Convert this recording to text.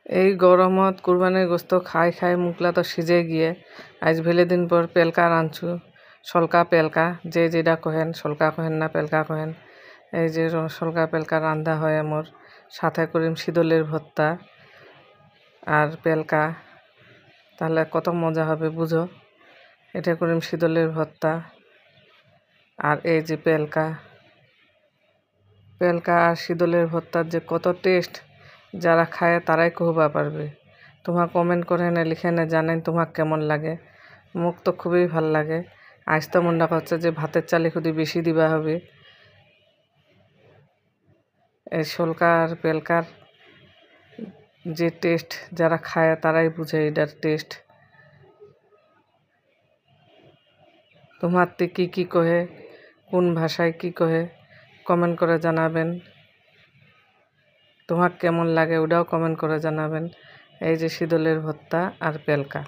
এই গরমত কুরবানির গোস্ত খাই খাই মুখলা তো সিজে গিয়ে আজ ভেলে দিন পর পেলকা রাঁধছু। সলকা পেলকা যে যেটা কহেন, সলকা কহেন না পেলকা কহেন। এই যে সলকা পেলকা রান্ধা হয় আমার, সাথে করিম শীতলের ভর্তা আর পেলকা। তাহলে কত মজা হবে বুঝো। এটা করিম শীতলের ভর্তা আর এই যে পেলকা আর শীতলের ভর্তার যে কত টেস্ট, যারা খায় তারাই কহবা পারবে। তোমার কমেন্ট করে না লিখে না জানেন তোমার কেমন লাগে। মুখ তো খুবই ভাল লাগে। আজ তো মনে করছে যে ভাতের চালে খুদি বেশি দিবা হবে। এই সলকা আর পেলকার যে টেস্ট, যারা খায় তারাই বুঝে এটার টেস্ট। তোমার তে কি কহে, কোন ভাষায় কি কহে কমেন্ট করে জানাবেন। তোমার কেমন লাগে ওটাও কমেন্ট করে জানাবেন। এই যে শীতলের ভর্তা আর পেলকা।